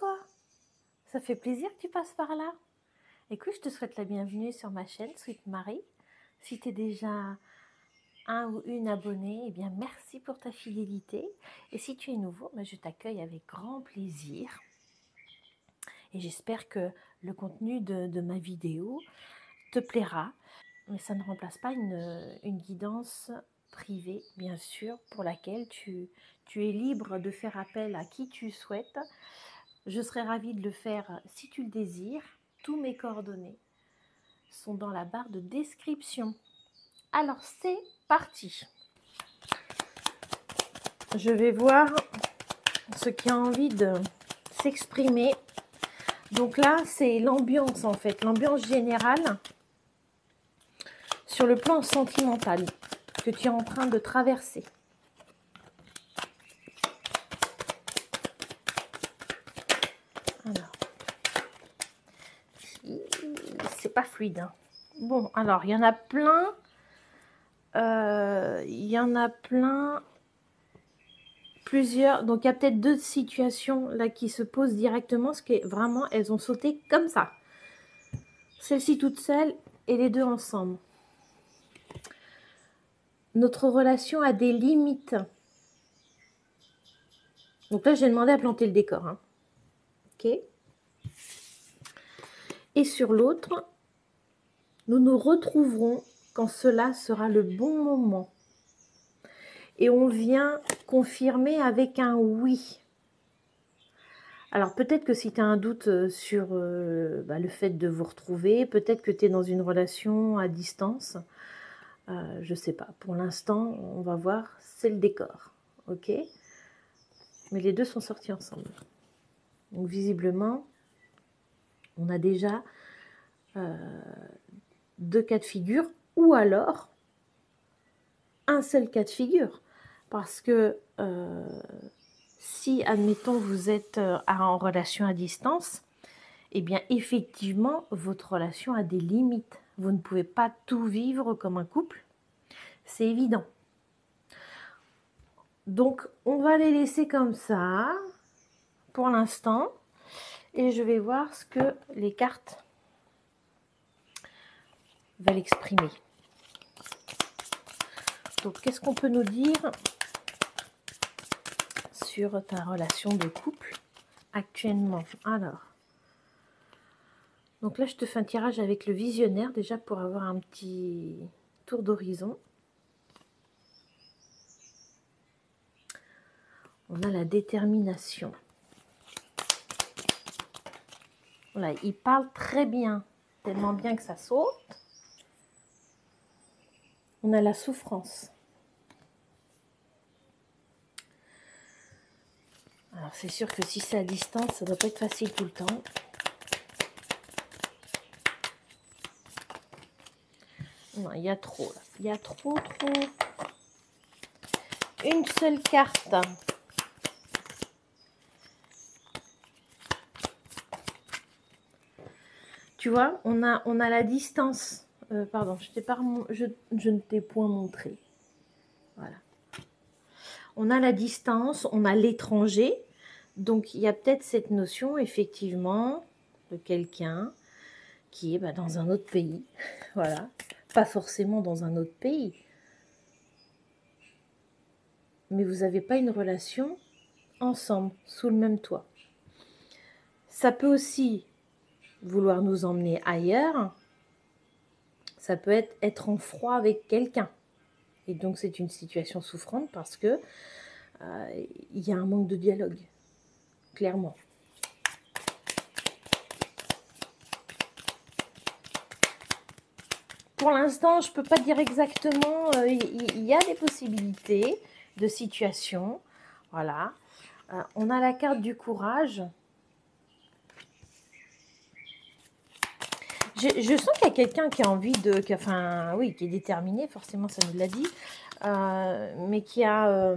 toi! Ça fait plaisir que tu passes par là. Écoute, je te souhaite la bienvenue sur ma chaîne Sweet Marie. Si tu es déjà un ou une abonnée, eh bien merci pour ta fidélité. Et si tu es nouveau, je t'accueille avec grand plaisir. Et j'espère que le contenu de ma vidéo te plaira. Mais ça ne remplace pas une guidance privée, bien sûr, pour laquelle tu es libre de faire appel à qui tu souhaites. Je serais ravie de le faire si tu le désires. Tous mes coordonnées sont dans la barre de description. Alors, c'est parti. Je vais voir ce qui a envie de s'exprimer. Donc là, c'est l'ambiance en fait, l'ambiance générale sur le plan sentimental que tu es en train de traverser. Alors, c'est pas fluide. Hein. Bon, alors, il y en a plein. Plusieurs. Donc, il y a peut-être deux situations là qui se posent directement, ce qui est vraiment, elles ont sauté comme ça. Celle-ci toute seule et les deux ensemble. Notre relation a des limites. Donc là, j'ai demandé à planter le décor. Hein. Ok. Et sur l'autre, nous nous retrouverons quand cela sera le bon moment. Et on vient confirmer avec un oui. Alors peut-être que si tu as un doute sur le fait de vous retrouver, peut-être que tu es dans une relation à distance. Je ne sais pas. Pour l'instant, on va voir, c'est le décor. Ok. Mais les deux sont sortis ensemble. Donc visiblement, on a déjà deux cas de figure ou alors un seul cas de figure. Parce que si, admettons, vous êtes en relation à distance, eh bien, effectivement, votre relation a des limites. Vous ne pouvez pas tout vivre comme un couple. C'est évident. Donc, on va les laisser comme ça pour l'instant. Et je vais voir ce que les cartes veulent exprimer. Donc, qu'est-ce qu'on peut nous dire sur ta relation de couple actuellement? Alors, donc là, je te fais un tirage avec le visionnaire, déjà pour avoir un petit tour d'horizon. On a la détermination. Voilà, il parle très bien, tellement bien que ça saute. On a la souffrance. Alors, c'est sûr que si c'est à distance, ça ne doit pas être facile tout le temps. Non, il y a trop, là. Il y a trop. Une seule carte. Tu vois, on a la distance. Pardon, je ne t'ai point montré. Voilà. On a la distance, on a l'étranger. Donc, il y a peut-être cette notion, effectivement, de quelqu'un qui est dans un autre pays. Voilà. Pas forcément dans un autre pays. Mais vous n'avez pas une relation ensemble, sous le même toit. Ça peut aussi vouloir nous emmener ailleurs. Ça peut être en froid avec quelqu'un. Et donc, c'est une situation souffrante parce que il y a un manque de dialogue, clairement. Pour l'instant, je ne peux pas dire exactement. Il y a des possibilités de situation. Voilà. On a la carte du courage. Je sens qu'il y a quelqu'un qui a envie de... qui est déterminé, forcément, ça nous l'a dit. Mais qui a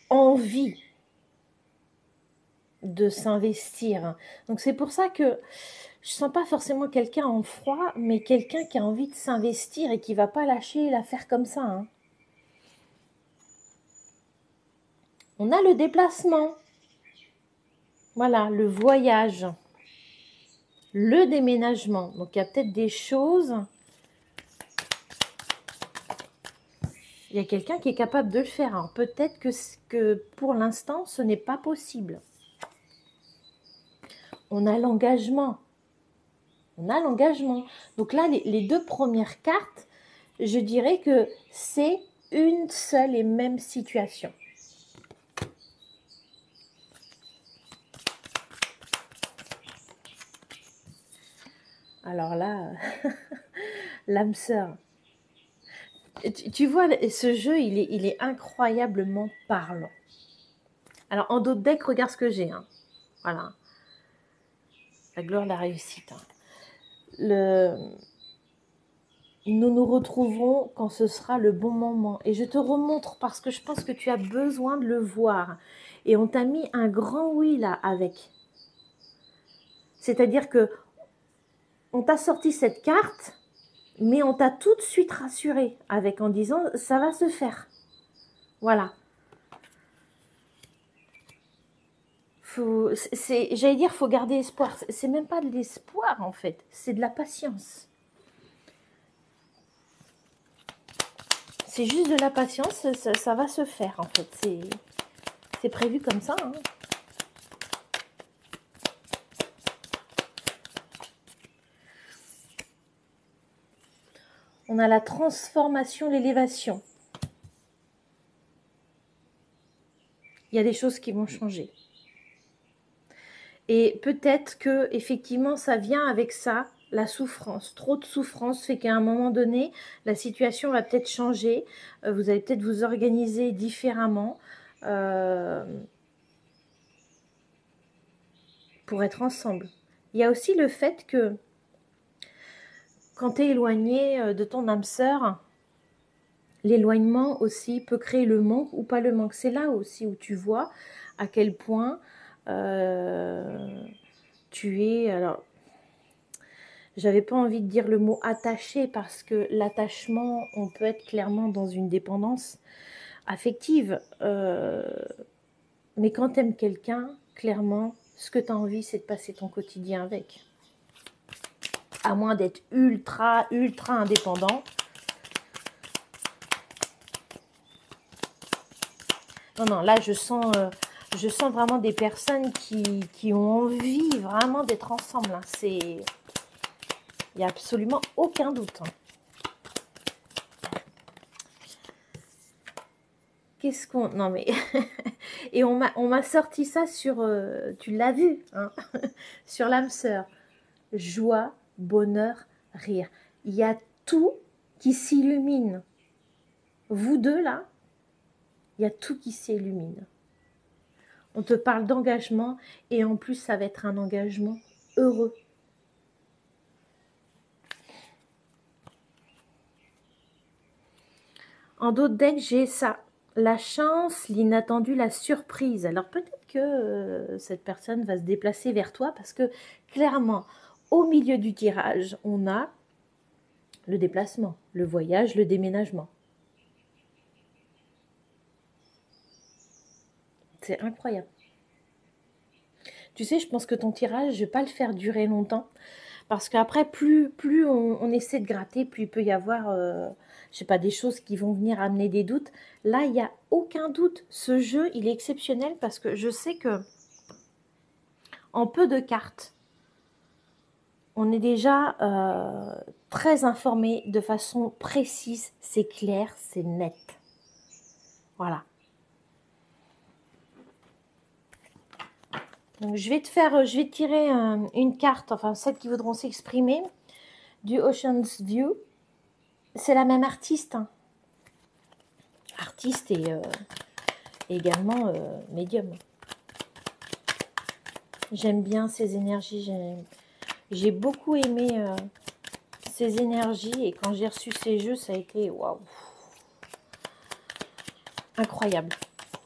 envie de s'investir. Donc, c'est pour ça que je ne sens pas forcément quelqu'un en froid, mais quelqu'un qui a envie de s'investir et qui ne va pas lâcher l'affaire comme ça. Hein. On a le déplacement. Voilà, le voyage, le déménagement. Donc, il y a peut-être des choses. Il y a quelqu'un qui est capable de le faire. Alors, peut-être que pour l'instant, ce n'est pas possible. On a l'engagement. On a l'engagement. Donc là, les deux premières cartes, je dirais que c'est une seule et même situation. Alors là, l'âme sœur. Tu vois, ce jeu, il est incroyablement parlant. Alors, en d'autres decks, regarde ce que j'ai. Hein. Voilà. La gloire de la réussite. Hein. Nous nous retrouverons quand ce sera le bon moment. Et je te remontre parce que je pense que tu as besoin de le voir. Et on t'a mis un grand oui là avec. C'est-à-dire que on t'a sorti cette carte, mais on t'a tout de suite rassuré avec en disant ça va se faire. Voilà. J'allais dire, faut garder espoir. C'est même pas de l'espoir en fait, c'est de la patience. C'est juste de la patience, ça va se faire en fait. C'est prévu comme ça. Hein. On a la transformation, l'élévation. Il y a des choses qui vont changer. Et peut-être que effectivement, ça vient avec ça, la souffrance. Trop de souffrance fait qu'à un moment donné, la situation va peut-être changer. Vous allez peut-être vous organiser différemment pour être ensemble. Il y a aussi le fait que quand tu es éloigné de ton âme sœur, l'éloignement aussi peut créer le manque ou pas le manque. C'est là aussi où tu vois à quel point tu es... Alors, j'avais pas envie de dire le mot attaché parce que l'attachement, on peut être clairement dans une dépendance affective. Mais quand tu aimes quelqu'un, clairement, ce que tu as envie, c'est de passer ton quotidien avec. À moins d'être ultra, ultra indépendant. Non, non, là, je sens vraiment des personnes qui ont envie vraiment d'être ensemble. Hein. Il n'y a absolument aucun doute. Hein. Qu'est-ce qu'on... Non, mais... Et on m'a sorti ça sur... tu l'as vu, hein sur l'âme sœur. Joie, bonheur, rire. Il y a tout qui s'illumine. Vous deux, là, il y a tout qui s'illumine. On te parle d'engagement et en plus, ça va être un engagement heureux. En d'autres decks, j'ai ça. La chance, l'inattendu, la surprise. Alors peut-être que cette personne va se déplacer vers toi parce que clairement, au milieu du tirage, on a le déplacement, le voyage, le déménagement. C'est incroyable. Tu sais, je pense que ton tirage, je ne vais pas le faire durer longtemps. Parce qu'après, plus on essaie de gratter, plus il peut y avoir, je sais pas, des choses qui vont venir amener des doutes. Là, il n'y a aucun doute. Ce jeu, il est exceptionnel parce que je sais que en peu de cartes, on est déjà très informé de façon précise. C'est clair, c'est net. Voilà. Donc, je vais te tirer une carte, enfin celles qui voudront s'exprimer, du Ocean's View. C'est la même artiste. Hein. Artiste et également médium. J'aime bien ces énergies. J'ai beaucoup aimé ces énergies. Et quand j'ai reçu ces jeux, ça a été waouh, incroyable.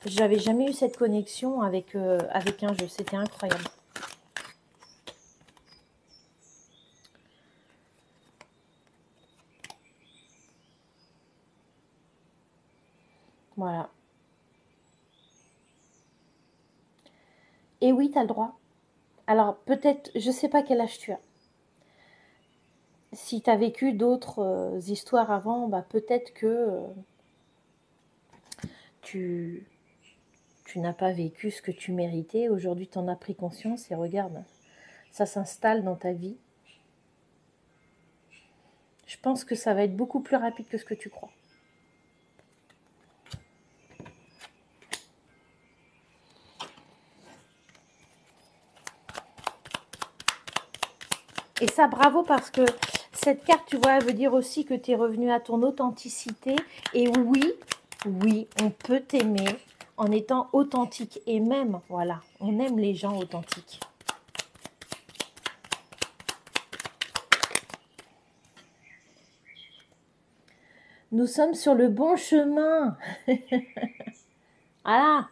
J'avais jamais eu cette connexion avec un jeu. C'était incroyable. Voilà. Et oui, tu as le droit. Alors peut-être, je ne sais pas quel âge tu as. Si tu as vécu d'autres histoires avant, bah, peut-être que tu n'as pas vécu ce que tu méritais. Aujourd'hui, tu en as pris conscience et regarde, ça s'installe dans ta vie. Je pense que ça va être beaucoup plus rapide que ce que tu crois. Et ça, bravo, parce que cette carte, tu vois, elle veut dire aussi que tu es revenu à ton authenticité. Et oui, oui, on peut t'aimer en étant authentique. Et même, voilà, on aime les gens authentiques. Nous sommes sur le bon chemin. Voilà.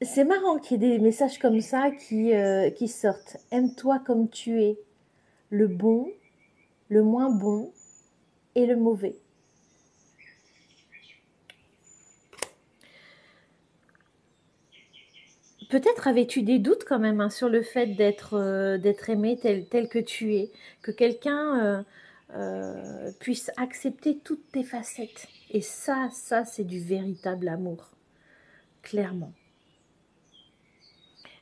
C'est marrant qu'il y ait des messages comme ça qui sortent. Aime-toi comme tu es. Le bon, le moins bon et le mauvais. Peut-être avais-tu des doutes quand même sur le fait d'être aimé tel que tu es. Que quelqu'un puisse accepter toutes tes facettes. Et ça c'est du véritable amour. Clairement.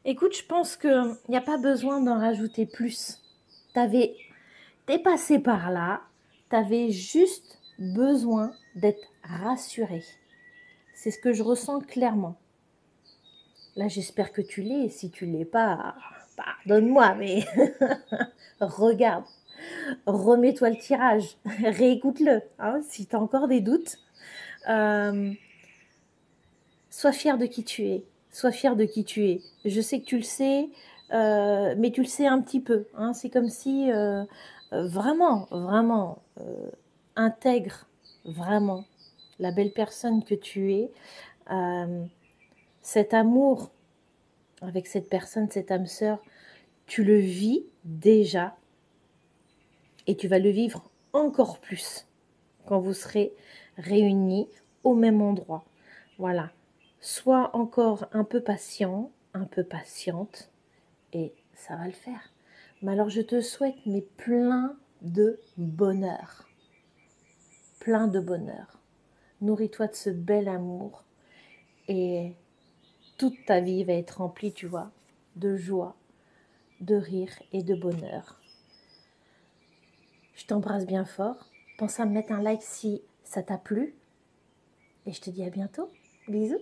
Écoute, je pense qu'il n'y a pas besoin d'en rajouter plus. T'es passé par là, t'avais juste besoin d'être rassuré. C'est ce que je ressens clairement. Là, j'espère que tu l'es. Si tu ne l'es pas, pardonne-moi, mais regarde, remets-toi le tirage, réécoute-le. Hein, si tu as encore des doutes, sois fier de qui tu es. Sois fier de qui tu es. Je sais que tu le sais, mais tu le sais un petit peu. Hein. C'est comme si vraiment, intègre vraiment la belle personne que tu es. Cet amour avec cette personne, cette âme sœur, tu le vis déjà et tu vas le vivre encore plus quand vous serez réunis au même endroit. Voilà. Sois encore un peu patient, un peu patiente et ça va le faire. Mais alors je te souhaite plein de bonheur. Plein de bonheur. Nourris-toi de ce bel amour et toute ta vie va être remplie, tu vois, de joie, de rire et de bonheur. Je t'embrasse bien fort. Pense à me mettre un like si ça t'a plu. Et je te dis à bientôt. Bisous.